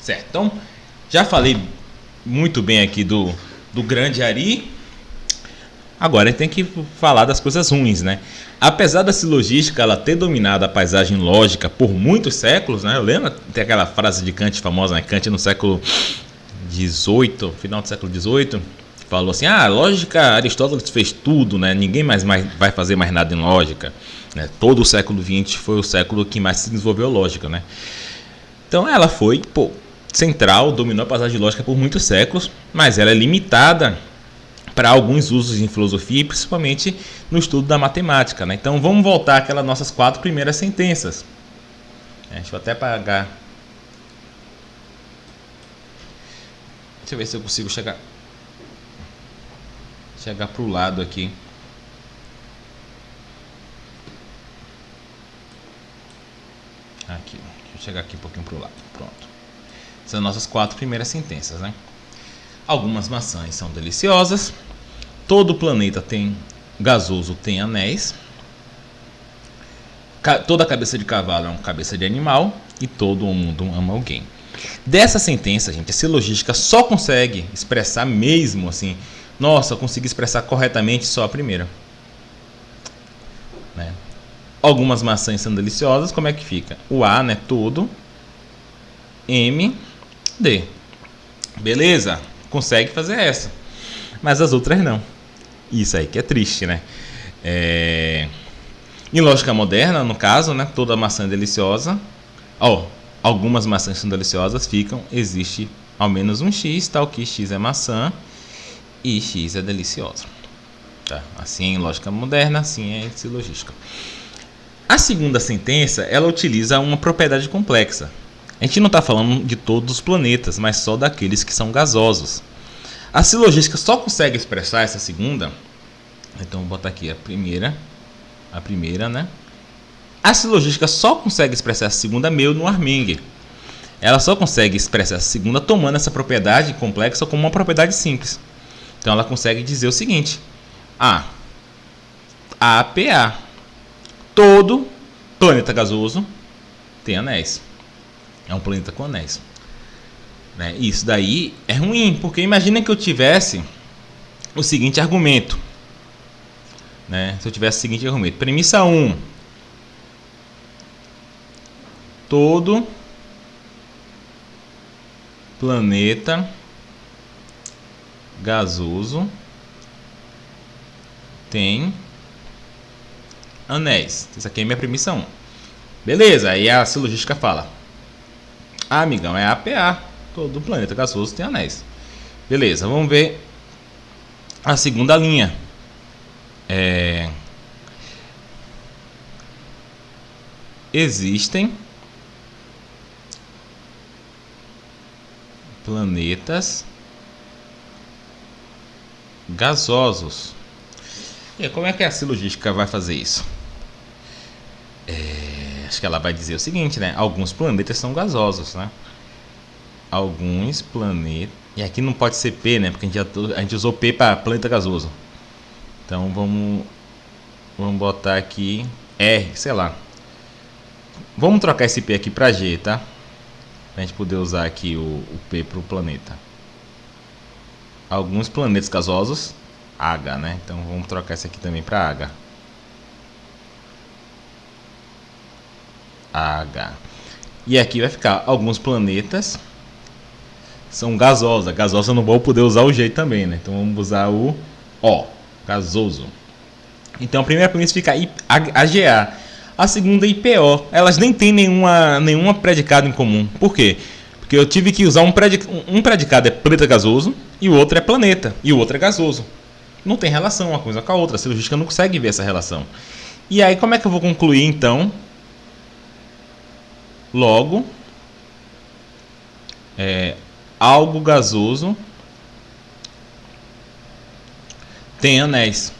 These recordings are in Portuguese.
Certo, então já falei muito bem aqui do grande Ari. Agora a gente tem que falar das coisas ruins, né? Apesar da silogística ela ter dominado a paisagem lógica por muitos séculos, né? Eu lembro, tem aquela frase de Kant famosa, né? Kant no século XVIII, final do século XVIII, falou assim: lógica, Aristóteles fez tudo, né? Ninguém mais vai fazer mais nada em lógica, né? Todo o século XX foi o século que mais se desenvolveu lógica, né? Então ela foi central, dominou a paisagem lógica por muitos séculos, mas ela é limitada para alguns usos em filosofia e principalmente no estudo da matemática, né? Então vamos voltar àquelas nossas 4 primeiras sentenças. Deixa eu até apagar. Deixa eu ver se eu consigo chegar para o lado aqui. Aqui, deixa eu chegar aqui um pouquinho para o lado. Pronto. São as nossas 4 primeiras sentenças, né? Algumas maçãs são deliciosas. Todo planeta gasoso tem anéis. Toda cabeça de cavalo é uma cabeça de animal. E todo mundo ama alguém. Dessa sentença, gente, a silogística só consegue expressar mesmo assim. Nossa, eu consegui expressar corretamente só a primeira, né? Algumas maçãs são deliciosas. Como é que fica? O A, né? Todo. M, D. Beleza? Consegue fazer essa. Mas as outras não. Isso aí que é triste, né? Em lógica moderna, no caso, né? Toda maçã é deliciosa. Algumas maçãs são deliciosas, existe ao menos um X, tal que X é maçã e X é deliciosa. Tá? Assim em lógica moderna, assim é em silogística. A segunda sentença, ela utiliza uma propriedade complexa. A gente não está falando de todos os planetas, mas só daqueles que são gasosos. A silogística só consegue expressar essa segunda. Então vou botar aqui a primeira, né? A silogística só consegue expressar essa segunda meio no Armengue. Ela só consegue expressar essa segunda tomando essa propriedade complexa como uma propriedade simples. Então ela consegue dizer o seguinte: APA. Todo planeta gasoso tem anéis. É um planeta com anéis, né? Isso daí é ruim, porque imagina que eu tivesse o seguinte argumento, né? Se eu tivesse o seguinte argumento: premissa 1, todo planeta gasoso tem anéis. Isso aqui é minha premissa 1. Beleza, aí a silogística fala: amigão, é APA. Todo planeta gasoso tem anéis. Beleza, vamos ver a segunda linha. Existem planetas gasosos. E como é que a silogística vai fazer isso? Acho que ela vai dizer o seguinte, né? Alguns planetas são gasosos, né? Alguns planetas... E aqui não pode ser P, né? Porque a gente usou P para planeta gasoso. Então vamos botar aqui R, sei lá. Vamos trocar esse P aqui para G, tá? Pra gente poder usar aqui o P para o planeta. Alguns planetas gasosos, H, né? Então vamos trocar esse aqui também para H. H. E aqui vai ficar: alguns planetas são gasosos. Gasosa eu não vou poder usar o G também, né? Então vamos usar o O, gasoso. Então a primeira premissa fica AGA. A segunda IPO. Elas nem têm nenhuma predicado em comum. Por quê? Porque eu tive que usar um predicado é planeta gasoso e o outro é planeta e o outro é gasoso. Não tem relação uma coisa com a outra. A silogística não consegue ver essa relação. E aí como é que eu vou concluir então? Logo, algo gasoso tem anéis.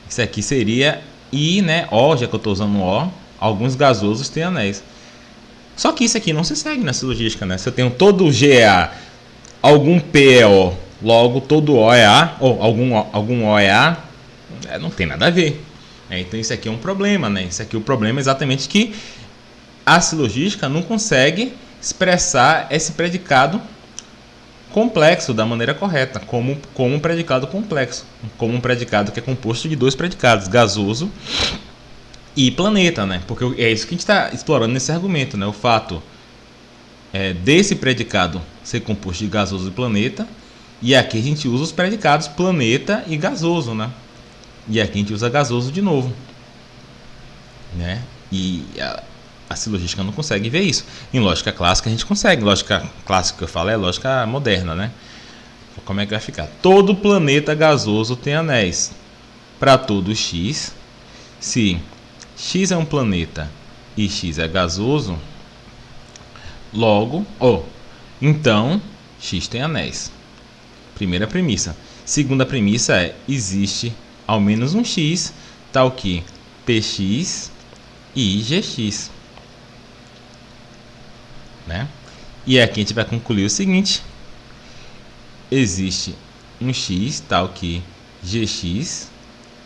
Isso aqui seria I, né? O, já que eu estou usando O. Alguns gasosos têm anéis. Só que isso aqui não se segue na silogística, né? Se eu tenho todo G é A, algum P é O, logo todo O é A, ou algum O é A, não tem nada a ver. Então isso aqui é um problema, né? Isso aqui o problema é exatamente que a silogística não consegue expressar esse predicado complexo da maneira correta, como um predicado complexo, como um predicado que é composto de dois predicados, gasoso e planeta, né? Porque é isso que a gente está explorando nesse argumento, né? O fato desse predicado ser composto de gasoso e planeta, e aqui a gente usa os predicados planeta e gasoso, né? E aqui a gente usa gasoso de novo, né? E a silogística não consegue ver isso. Em lógica clássica a gente consegue. Lógica clássica que eu falo é lógica moderna, né? Como é que vai ficar? Todo planeta gasoso tem anéis. Para todo x, se x é um planeta e x é gasoso, logo, então x tem anéis. Primeira premissa. Segunda premissa é: existe ao menos um x, tal que px e gx. Né? E aqui a gente vai concluir o seguinte: existe um x tal que gx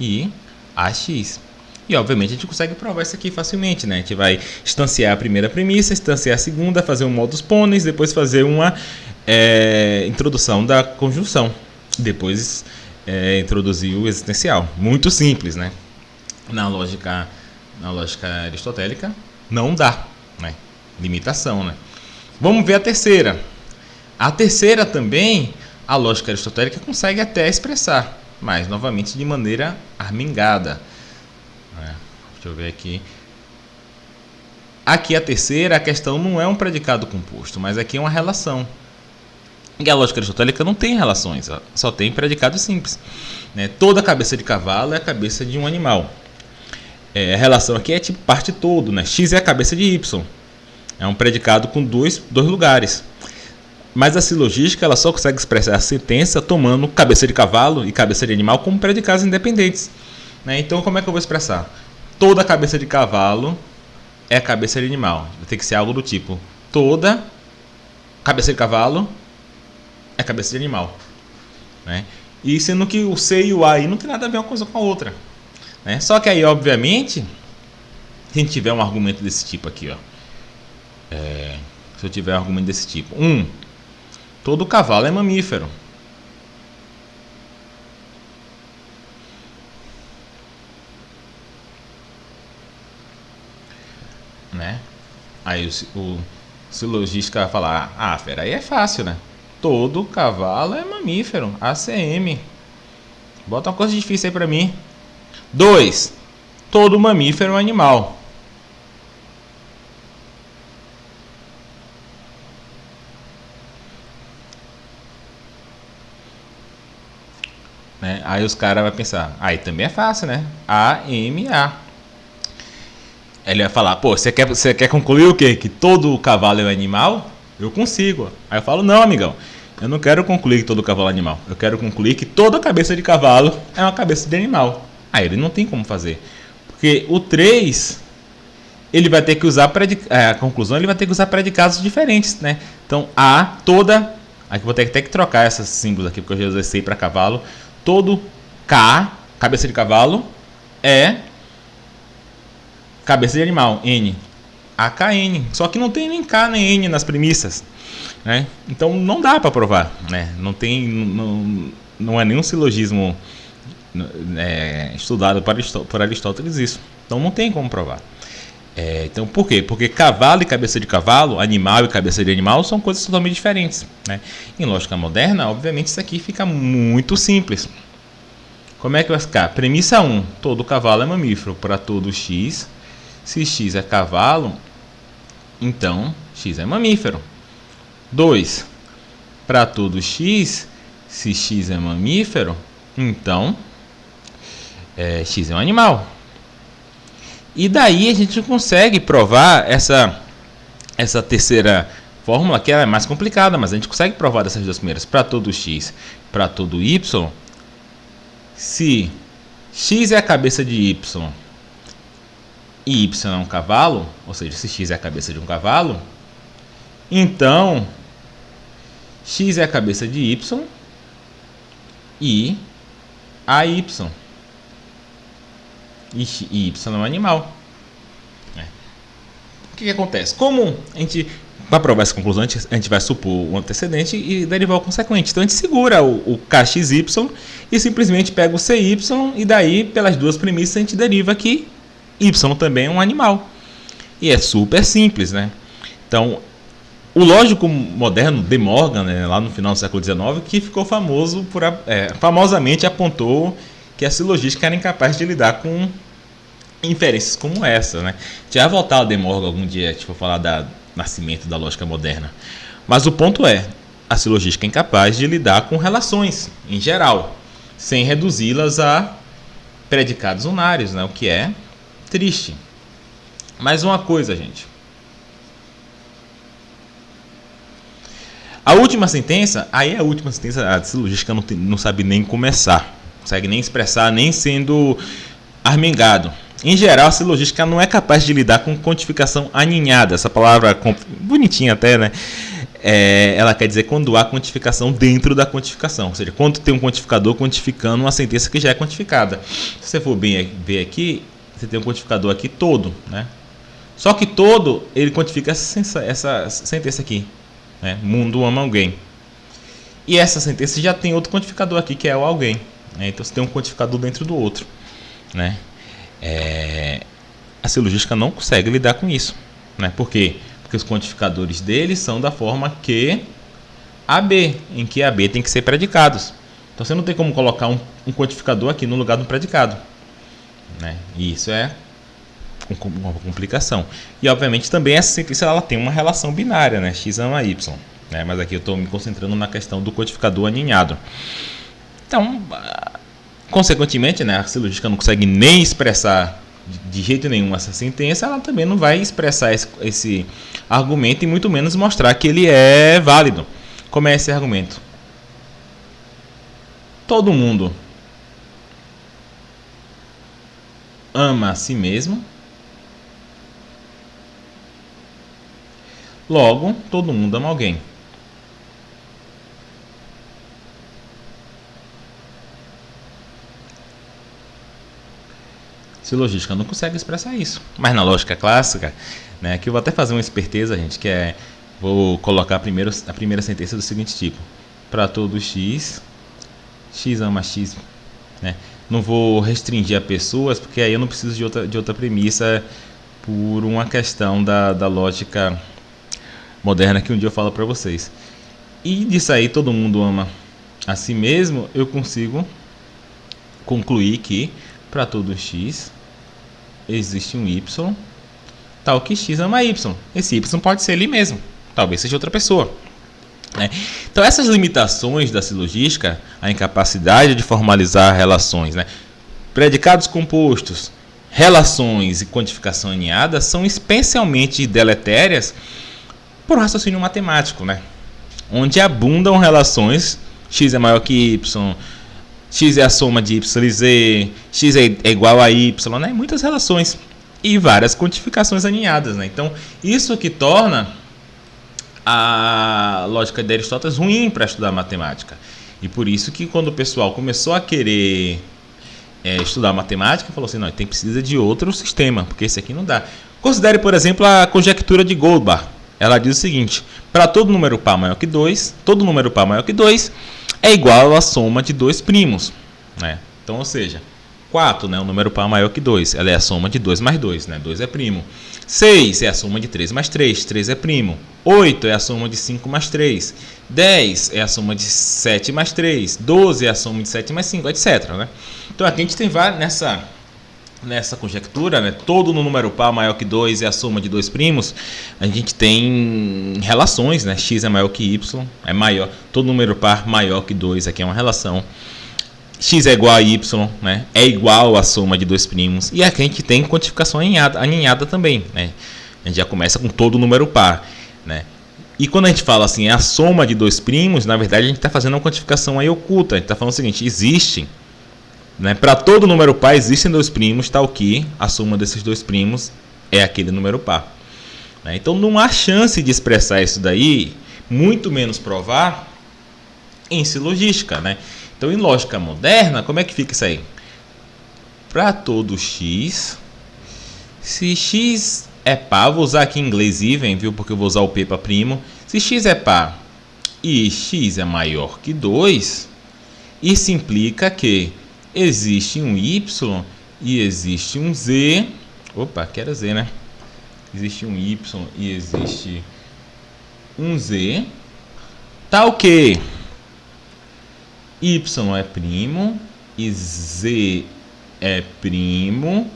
e ax. E obviamente a gente consegue provar isso aqui facilmente, né? A gente vai instanciar a primeira premissa, instanciar a segunda, fazer um modus ponens, depois fazer uma introdução da conjunção, depois introduzir o existencial. Muito simples, né? Na lógica aristotélica não dá, né? Limitação, né? Vamos ver a terceira. A terceira também, a lógica aristotélica consegue até expressar, mas novamente de maneira armengada. Deixa eu ver aqui. Aqui a terceira, a questão não é um predicado composto, mas aqui é uma relação. E a lógica aristotélica não tem relações, só tem predicados simples. Né? Toda cabeça de cavalo é a cabeça de um animal. A relação aqui é tipo parte todo, né? X é a cabeça de Y. É um predicado com dois lugares. Mas a silogística ela só consegue expressar a sentença tomando cabeça de cavalo e cabeça de animal como predicados independentes. Né? Então, como é que eu vou expressar? Toda cabeça de cavalo é a cabeça de animal. Vai ter que ser algo do tipo: toda cabeça de cavalo é a cabeça de animal. Né? E sendo que o C e o A aí não tem nada a ver uma coisa com a outra. Né? Só que aí, obviamente, se a gente tiver um argumento desse tipo aqui, ó. Se eu tiver um argumento desse tipo: todo cavalo é mamífero. Né? Aí o silogista vai falar: fera, aí é fácil, né? Todo cavalo é mamífero, ACM. Bota uma coisa difícil aí pra mim. 2. Todo mamífero é um animal. Né? Aí os caras vão pensar: aí também é fácil, né? AMA. Ele vai falar: pô, você quer concluir o quê? Que todo cavalo é um animal? Eu consigo. Aí eu falo: não, amigão, eu não quero concluir que todo cavalo é animal. Eu quero concluir que toda cabeça de cavalo é uma cabeça de animal. Aí ele não tem como fazer. Porque o 3, ele vai ter que usar a conclusão, ele vai ter que usar predicados diferentes, né? Então, toda... Aqui vou ter que trocar esses símbolos aqui, porque eu já usei C para cavalo. Todo K, cabeça de cavalo, é cabeça de animal, N. AKN. Só que não tem nem K nem N nas premissas. Né? Então não dá para provar. Né? Não é nenhum silogismo estudado por Aristóteles isso. Então não tem como provar. Então por quê? Porque cavalo e cabeça de cavalo, animal e cabeça de animal são coisas totalmente diferentes. Né? Em lógica moderna, obviamente isso aqui fica muito simples. Como é que vai ficar? Premissa 1. Todo cavalo é mamífero. Para todo x, se x é cavalo, então x é mamífero. 2. Para todo x, se x é mamífero, então x é um animal. E daí a gente consegue provar essa terceira fórmula, que é mais complicada, mas a gente consegue provar dessas duas primeiras. Para todo x, para todo y, se x é a cabeça de y e y é um cavalo, ou seja, se x é a cabeça de um cavalo, então x é a cabeça de y e AY. E y é um animal. O que acontece? Como a gente, para provar essa conclusão, a gente vai supor o antecedente e derivar o consequente. Então a gente segura o KXY e simplesmente pega o CY e daí, pelas duas premissas, a gente deriva que Y também é um animal. E é super simples, né? Então, o lógico moderno, De Morgan, né, lá no final do século XIX, que ficou famoso famosamente apontou que a silogística era incapaz de lidar com inferências como essa, né? A gente vai voltar ao De Morgan algum dia, a gente for falar do nascimento da lógica moderna. Mas o ponto é, a silogística é incapaz de lidar com relações, em geral, sem reduzi-las a predicados unários, né? O que é triste. Mais uma coisa, gente. A última sentença, aí a última sentença, a silogística não sabe nem começar, não consegue nem expressar, nem sendo armengado. Em geral, a silogística não é capaz de lidar com quantificação aninhada. Essa palavra bonitinha até, né? Ela quer dizer quando há quantificação dentro da quantificação. Ou seja, quando tem um quantificador quantificando uma sentença que já é quantificada. Se você for bem ver aqui, você tem um quantificador aqui todo, né? Só que todo, ele quantifica essa sentença aqui. Né? Mundo ama alguém. E essa sentença já tem outro quantificador aqui, que é o alguém. Né? Então você tem um quantificador dentro do outro. Né? A silogística não consegue lidar com isso. Né? Por quê? Porque os quantificadores deles são da forma QAB, em que AB tem que ser predicados. Então você não tem como colocar um quantificador aqui no lugar do predicado. Né? E isso é uma complicação. E obviamente também essa sentença ela tem uma relação binária, né? X ama Y. Né? Mas aqui eu estou me concentrando na questão do codificador aninhado. Então, consequentemente, né, a silogística não consegue nem expressar de jeito nenhum essa sentença, ela também não vai expressar esse argumento e muito menos mostrar que ele é válido. Como é esse argumento? Todo mundo ama a si mesmo. Logo, todo mundo ama alguém. Silogística não consegue expressar isso. Mas na lógica clássica, né, que eu vou até fazer uma esperteza, gente, que é... Vou colocar a primeira sentença do seguinte tipo. Para todo x, x ama x. Né? Não vou restringir a pessoas, porque aí eu não preciso de outra premissa por uma questão da lógica moderna que um dia eu falo para vocês. E disso aí, todo mundo ama a si mesmo, eu consigo concluir que para todo x existe um y, tal que x ama y. Esse y pode ser ele mesmo, talvez seja outra pessoa. Né? Então essas limitações da silogística, a incapacidade de formalizar relações, né? Predicados compostos, relações e quantificação aninhada são especialmente deletérias por raciocínio matemático, né? Onde abundam relações, x é maior que y, x é a soma de y e z, x é igual a y, né? Muitas relações e várias quantificações aninhadas, né? Então, isso que torna a lógica de Aristóteles ruim para estudar matemática. E por isso que quando o pessoal começou a querer estudar matemática, falou assim, não, precisa de outro sistema, porque esse aqui não dá. Considere, por exemplo, a conjectura de Goldbach. Ela diz o seguinte: para todo número par maior que 2, todo número par maior que 2 é igual à soma de dois primos. Né? Então, ou seja, 4, né, um número par maior que 2, ela é a soma de 2 mais 2, né? 2 é primo. 6 é a soma de 3 mais 3, 3 é primo. 8 é a soma de 5 mais 3. 10 é a soma de 7 mais 3. 12 é a soma de 7 mais 5, etc. Né? Então aqui a gente tem nessa conjectura, né, todo número par maior que 2 é a soma de dois primos, a gente tem relações, né? X é maior que Y, é maior, todo número par maior que 2, aqui é uma relação. X é igual a Y, né? É igual à soma de dois primos. E aqui a gente tem quantificação aninhada também, né? A gente já começa com todo número par, né? E quando a gente fala assim, é a soma de dois primos, na verdade a gente está fazendo uma quantificação aí oculta. A gente está falando o seguinte, existe, né, para todo número par existem dois primos, tal que a soma desses dois primos é aquele número par. Né? Então não há chance de expressar isso daí, muito menos provar em silogística. Né? Então em lógica moderna, como é que fica isso aí? Para todo x, se x é par, vou usar aqui em inglês even, viu? Porque eu vou usar o P para primo. Se x é par e x é maior que 2, isso implica que existe um y e existe um z. Opa, aqui era z, né? Existe um y e existe um z. Tal que y é primo e z é primo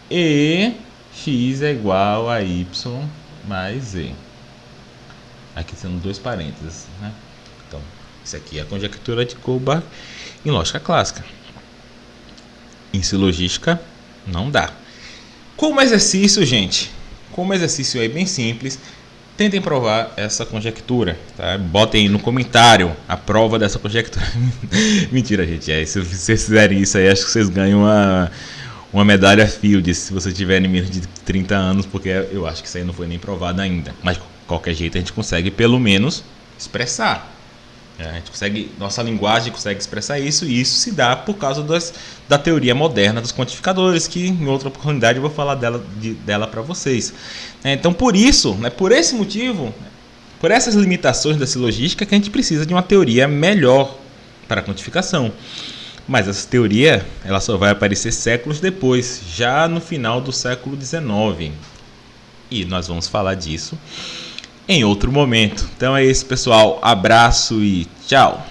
e x é igual a y mais z. Aqui sendo dois parênteses, né? Então, isso aqui é a conjectura de Kullback em lógica clássica. Em silogística, não dá. Como exercício, gente, como exercício aí bem simples, tentem provar essa conjectura, tá? Botem aí no comentário a prova dessa conjectura. Mentira, gente. Se vocês fizerem isso aí, acho que vocês ganham uma medalha Fields se vocês tiverem menos de 30 anos, porque eu acho que isso aí não foi nem provado ainda. Mas de qualquer jeito a gente consegue pelo menos expressar. A gente consegue, nossa linguagem consegue expressar isso, e isso se dá por causa da teoria moderna dos quantificadores, que em outra oportunidade eu vou falar dela para vocês. Então, por isso, por esse motivo, por essas limitações da silogística, que a gente precisa de uma teoria melhor para a quantificação. Mas essa teoria ela só vai aparecer séculos depois, já no final do século XIX. E nós vamos falar disso em outro momento. Então é isso, pessoal. Abraço e tchau!